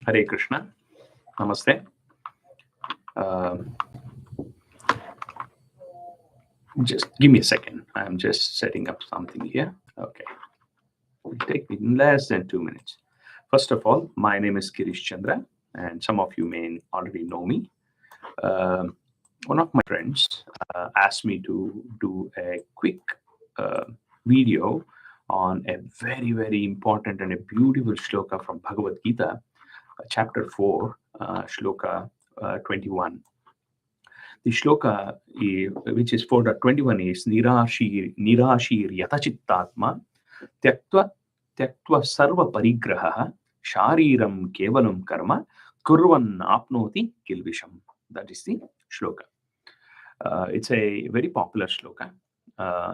Hare Krishna. Namaste. Just give me a second. I'm just setting up something here. Okay. It'll take me less than 2 minutes. First of all, my name is Girish Chandra, and some of you may already know me. One of my friends asked me to do a quick video on a very, very important and a beautiful shloka from Bhagawad Gita, chapter 4, shloka 21. The shloka, which is 4.21, is nirāśhīr yata-chittātmā tyakta-sarva-parigrahaḥ śhārīraṁ kevalaṁ karma kurvan nāpnoti kilbiṣham. That is the shloka. It's a very popular shloka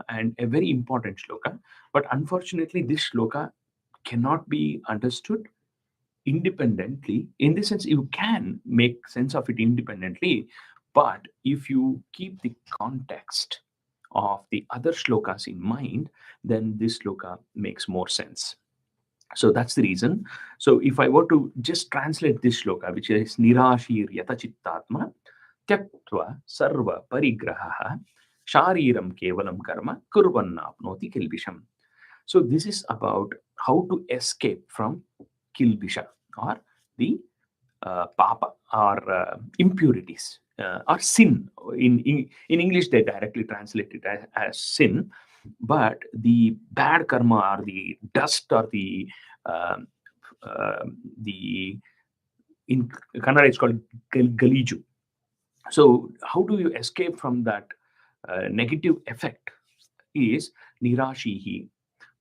and a very important shloka. But unfortunately, this shloka cannot be understood independently. In the sense, you can make sense of it independently, but if you keep the context of the other shlokas in mind, then this shloka makes more sense. So that's the reason. So if I were to just translate this shloka, which is nirāśhīr yata-chittātmā tyakta-sarva-parigrahaḥ śhārīraṁ kevalaṁ karma kurvan nāpnoti kilbiṣham. So this is about how to escape from kilbiṣham, or the papa, or impurities, or sin. In English, they directly translate it as sin, but the bad karma, or the dust, or the in Kannada it's called galiju. So how do you escape from that negative effect? Is nirāśhīr,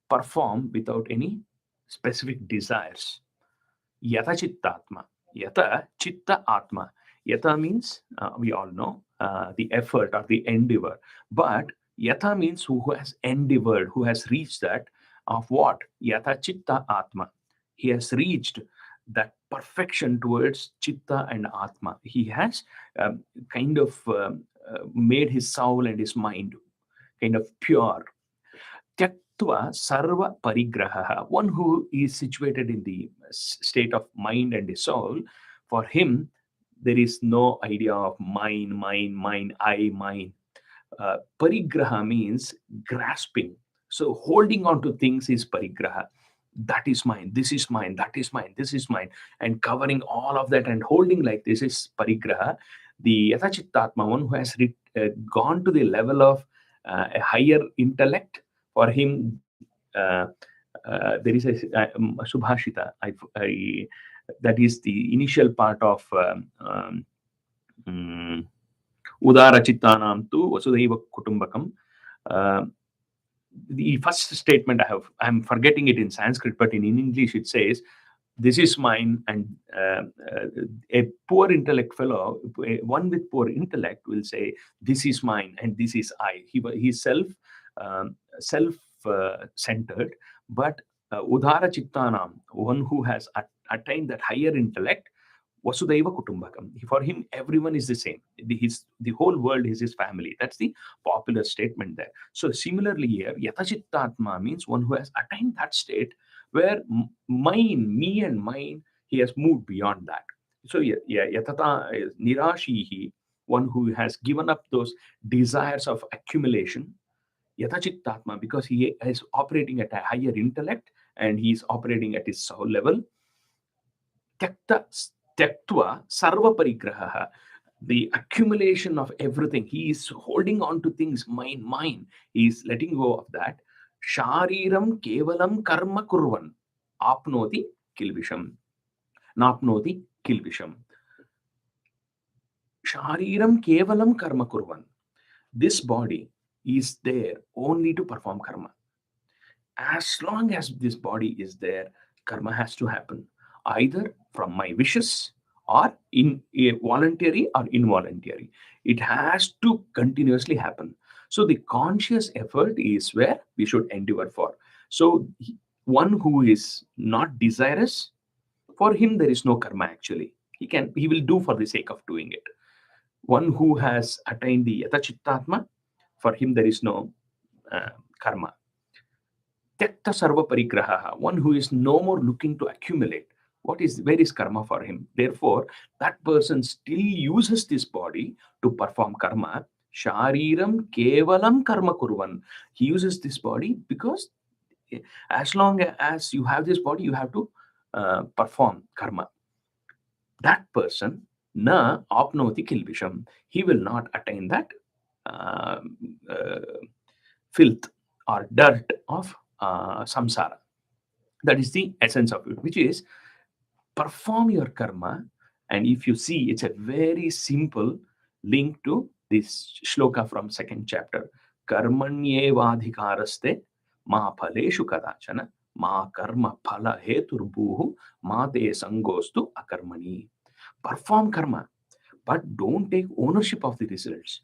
perform without any specific desires. Yata-chittātmā. Yata-chittātmā. Yata means, we all know, the effort or the endeavor. But yata means who has endeavored, who has reached that, of what? Yata-chittātmā. He has reached that perfection towards chitta and atma. He has kind of made his soul and his mind kind of pure. Tyakta-sarva-parigrahaḥ. One who is situated in the state of mind and the soul, for him, there is no idea of mine, I, mine. Parigraha means grasping. So holding on to things is parigraha. That is mine, this is mine, that is mine, this is mine. And covering all of that and holding like this is parigraha. The yata-chittātmā, one who has gone to the level of a higher intellect, for him, there is a subhashita. That is the initial part of udara-chittānam tu vasudhaiva kutumbakam. The first statement I'm forgetting it in Sanskrit, but in English it says, this is mine, and a poor intellect fellow, one with poor intellect, will say, this is mine and this is I. He's self-centered, but udara-chittānam, one who has attained that higher intellect, vasudhaiva kutumbakam. For him, everyone is the same. The whole world is his family. That's the popular statement there. So similarly here, yata-chittātmā means one who has attained that state where mine, me and mine, he has moved beyond that. So yatata, nirāśhīr, one who has given up those desires of accumulation. Yata-chittātmā, because he is operating at a higher intellect and he is operating at his soul level. Tyakta-sarva-parigrahaḥ, the accumulation of everything. He is holding on to things, mine. He is letting go of that. Śhārīraṁ kevalaṁ karma kurvan nāpnoti kilbiṣham. Nāpnoti kilbiṣham. Śhārīraṁ kevalaṁ karma kurvan. This body is there only to perform karma. As long as this body is there, karma has to happen, either from my wishes or in voluntary or involuntary. It has to continuously happen. So the conscious effort is where we should endeavor for. So one who is not desirous, for him there is no karma actually. He will do for the sake of doing it. One who has attained the yata-chittātmā, for him there is no karma. Tyakta-sarva-parigrahaḥ, one who is no more looking to accumulate. Where is karma for him? Therefore, that person still uses this body to perform karma. Śhārīraṁ kevalaṁ karma kurvan. He uses this body because as long as you have this body, you have to perform karma. That person, nāpnoti kilbiṣham. He will not attain that uh, uh, filth or dirt of samsara. That is the essence of it, which is perform your karma. And if you see, it's a very simple link to this shloka from second chapter. Karmanyevadhikaraste ma phaleshu kadachana ma karma phala heturbuhu ma te sangostu akarmani. Perform karma, but don't take ownership of the results.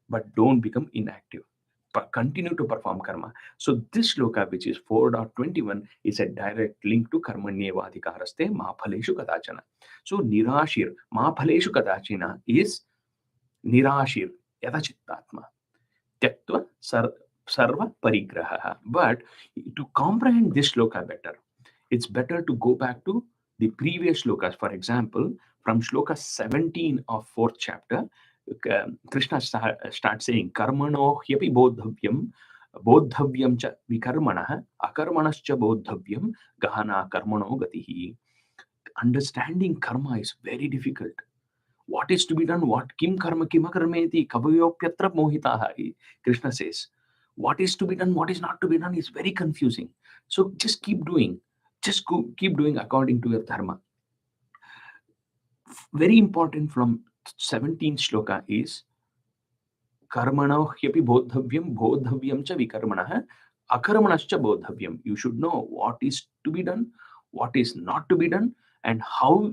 But don't become inactive. Continue to perform karma. So this shloka, which is 4.21, is a direct link to karmanyevadhikaraste ma phaleshu kadachana. So nirāśhīr, ma phaleshu kadachana is nirāśhīr, yata-chittātmā, tyakta-sarva-parigrahaḥ. But to comprehend this shloka better, it's better to go back to the previous shlokas. For example, from shloka 17 of 4th chapter, Krishna starts saying, Karmano hyapi bodhavyam cha vikarmanah, akarmanascha bodhavyam gahana karmano gatihi. Understanding karma is very difficult. What is to be done? What kim karma kimakarmeti kavayopyatra mohitaha? Krishna says, what is to be done, what is not to be done is very confusing. So just keep doing. Keep doing according to your dharma. Very important from 17th shloka is karmano hyapi bodhavyam cha vikarmanah akarmanascha bodhavyam. You should know what is to be done, what is not to be done, and how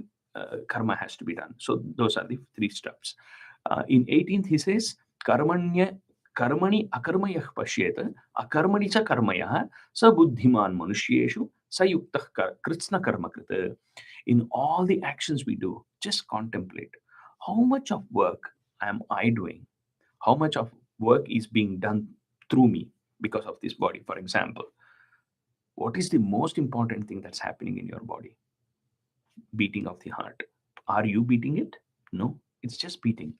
karma has to be done. So those are the 3 steps. In 18th he says karmani akarmayah pashyet akarmani cha karmayah sa buddhiman manushyeshu sa yuktah kritsna karma krita. In all the actions we do, just contemplate how much of work am I doing, how much of work is being done through me because of this body. For example, what is the most important thing that's happening in your body? Beating of the heart. Are you beating it? No, it's just beating.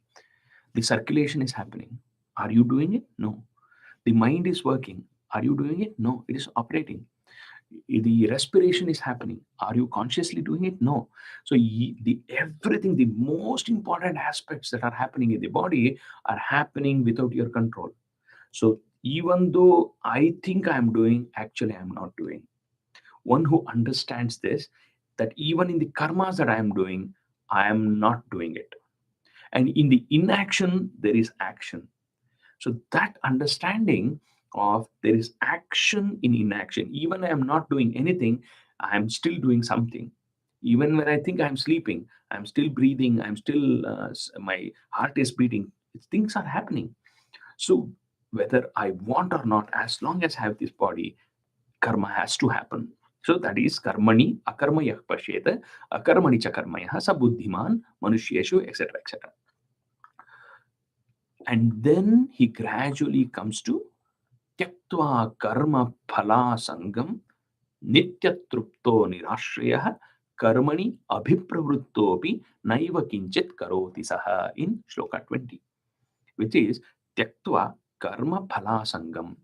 The circulation is happening. Are you doing it? No. The mind is working. Are you doing it? No, it is operating. The respiration is happening. Are you consciously doing it? No. So everything, the most important aspects that are happening in the body are happening without your control. So even though I think I'm doing, actually I'm not doing. One who understands this, that even in the karmas that I am doing, I am not doing it. And in the inaction, there is action. So that understanding of there is action in inaction. Even I am not doing anything, I am still doing something. Even when I think I'm sleeping, I'm still breathing, I'm still, my heart is beating. Things are happening. So whether I want or not, as long as I have this body, karma has to happen. So that is karmani akarmayah pashyeta akarmani cha karmayah sa buddhiman manushyeshu, etc., etc. And then he gradually comes to tyaktva karma phala sangam nityatrupto nirāśhriyah karmani abhipravrittopi naiva kinchit karoti saha in shloka 20, which is tyaktva karma phala sangam.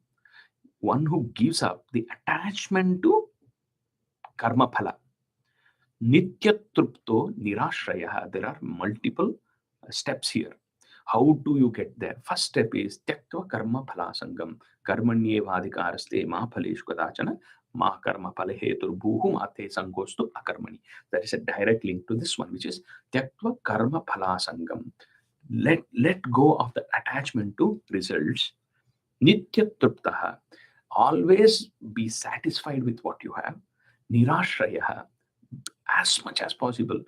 One who gives up the attachment to karma phala. Nityatrupto nirāśhriyah. There are multiple steps here. How do you get there? First step is tyaktva karma phala sangam. Karmanyevadhikaraste ma phaleshu kadachana ma karma phale heturbuhu ma te sangostu akarmani. That is a direct link to this one, which is tyaktva karma phala sangam. Let go of the attachment to results. Nityatruptaha. Always be satisfied with what you have. Nirāśhriyah. As much as possible,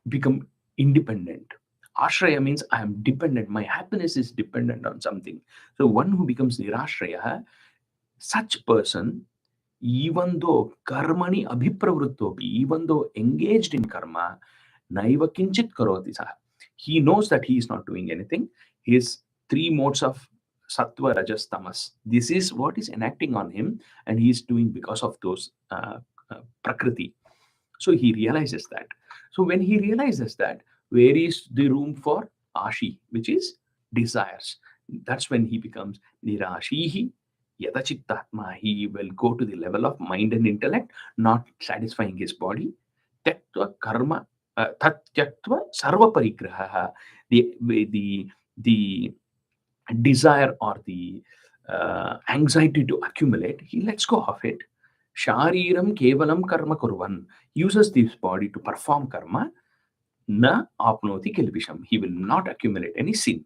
become independent. Ashraya means I am dependent. My happiness is dependent on something. So one who becomes nirāśhriyah, such person, even though karmani abhipravrittopi, even though engaged in karma, naiva kinchit karoti saha. He knows that he is not doing anything. His 3 modes of sattva, rajas, tamas, this is what is enacting on him, and he is doing because of those prakriti. So he realizes that. So when he realizes that, where is the room for ashi, which is desires? That's when he becomes nirāśhīr yata-chittātmā. He will go to the level of mind and intellect, not satisfying his body. Tyaktva karma, tyakta-sarva-parigrahaḥ. The desire or the anxiety to accumulate, he lets go of it. Śhārīraṁ kevalaṁ karma kurvan. Uses this body to perform karma. Nāpnoti kilbiṣham. He will not accumulate any sin.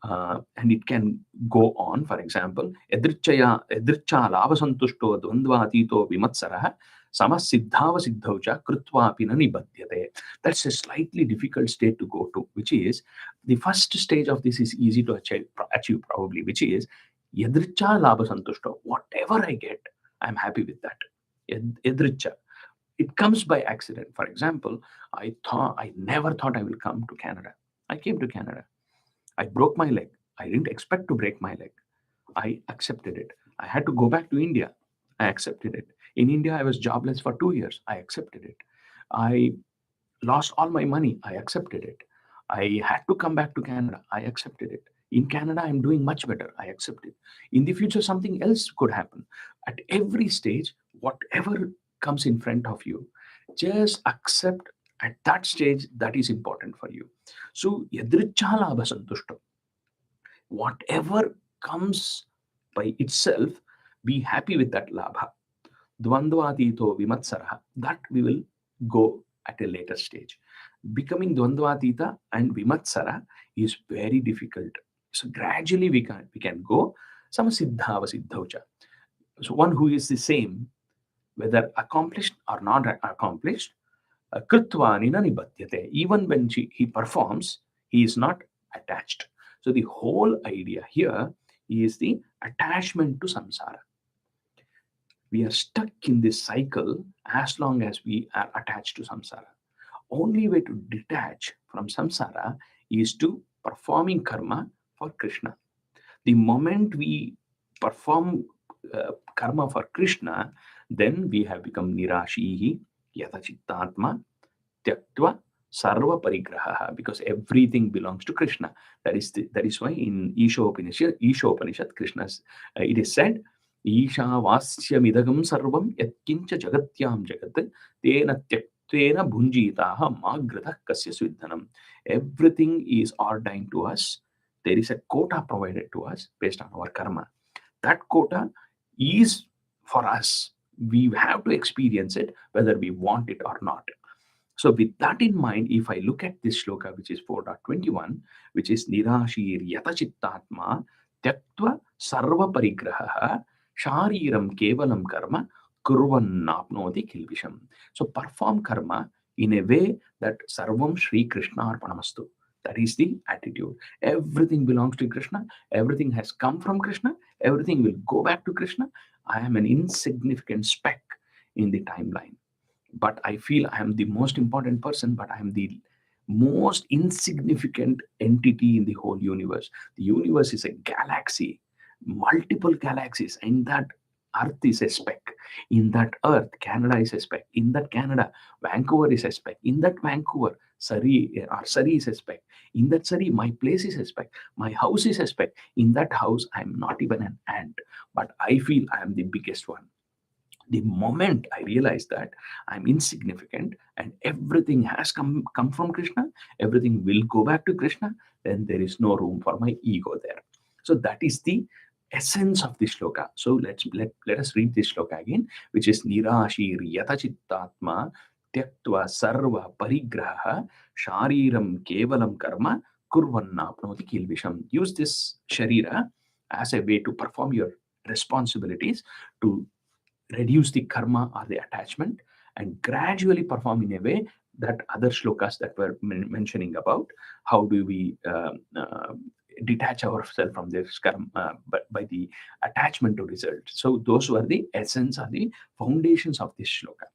And it can go on. For example, edrichya lāvasantushto dvandvātīto vimatsarah samasiddhava-siddhau cha krutvapi na nibadyate. That's a slightly difficult state to go to, which is the first stage of this is easy to achieve probably, which is edrichya lāvasantushto. Whatever I get, I'm happy with that. Edrichya. It comes by accident. For example, I never thought I will come to Canada. I came to Canada. I broke my leg. I didn't expect to break my leg. I accepted it. I had to go back to India. I accepted it. In India, I was jobless for 2 years. I accepted it. I lost all my money. I accepted it. I had to come back to Canada. I accepted it. In Canada, I'm doing much better. I accept it. In the future, something else could happen. At every stage, whatever comes in front of you, just accept at that stage that is important for you. So, yadrichya labha santushto. Whatever comes by itself, be happy with that labha. Dvandvatito vimatsarah. That we will go at a later stage. Becoming dvandvatita and vimatsara is very difficult. So gradually we can go samasiddhava siddhaucha. So one who is the same, whether accomplished or not accomplished, krutvanina nibadyate. Even when he performs, he is not attached. So the whole idea here is the attachment to samsara. We are stuck in this cycle as long as we are attached to samsara. Only way to detach from samsara is to performing karma for Krishna. The moment we perform karma for Krishna, then we have become nirāśhīr yata-chittātmā tyakta-sarva-parigrahaḥ, because everything belongs to Krishna. That is why in Isha Upanishad, Krishna's it is said, Isha vasyamidagam sarvam yatkincha jagatyam jagat tena tyaktena bhunjitaha magratah kasya svidhanam. Everything is ordained to us. There is a quota provided to us based on our karma. That quota is for us. We have to experience it whether we want it or not. So with that in mind, if I look at this shloka, which is 4.21, which is nirāśhīr yata-chittātmā tyakta-sarva-parigrahaḥ śhārīraṁ kevalaṁ karma kurvan nāpnoti kilbiṣham. So perform karma in a way that sarvam Shri Krishna arpanamastu. That is the attitude. Everything belongs to Krishna. Everything has come from Krishna. Everything will go back to Krishna. I am an insignificant speck in the timeline. But I feel I am the most important person, but I am the most insignificant entity in the whole universe. The universe is a galaxy, multiple galaxies. In that, Earth is a speck. In that Earth, Canada is a speck. In that Canada, Vancouver is a speck. In that Vancouver, Surrey is a speck. In that Surrey, my place is a speck. My house is a speck. In that house, I am not even an ant, but I feel I am the biggest one. The moment I realize that I'm insignificant and everything has come from Krishna, everything will go back to Krishna, then there is no room for my ego there. So that is the essence of this shloka. So let us read this shloka again, which is nirāśhīr yata-chittātmā tyakta-sarva-parigrahaḥ śhārīraṁ kevalaṁ karma kurvan nāpnoti kilbiṣham. Use this sharira as a way to perform your responsibilities, to reduce the karma or the attachment, and gradually perform in a way that other shlokas that we're mentioning about, how do we detach ourselves from this karma by the attachment to result. So those were the essence or the foundations of this shloka.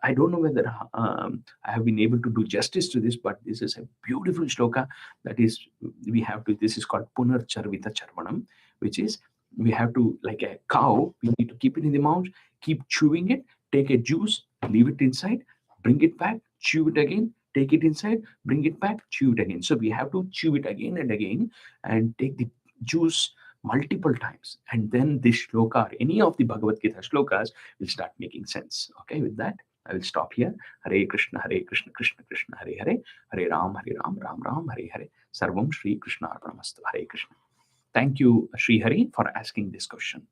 I don't know whether I have been able to do justice to this, but this is a beautiful shloka. That is, this is called punarcharvita charvanam, which is we have to, like a cow, we need to keep it in the mouth, keep chewing it, take a juice, leave it inside, bring it back, chew it again, take it inside, bring it back, chew it again. So we have to chew it again and again and take the juice multiple times. And then this shloka, or any of the Bhagavad Gita shlokas, will start making sense. Okay, with that, I will stop here. Hare Krishna, Krishna Krishna, Hare Hare, Hare Ram, Ram Ram, Hare Hare. Sarvam Shri Krishna Arpanamastu. Hare Krishna. Thank you, Sri Hari, for asking this question.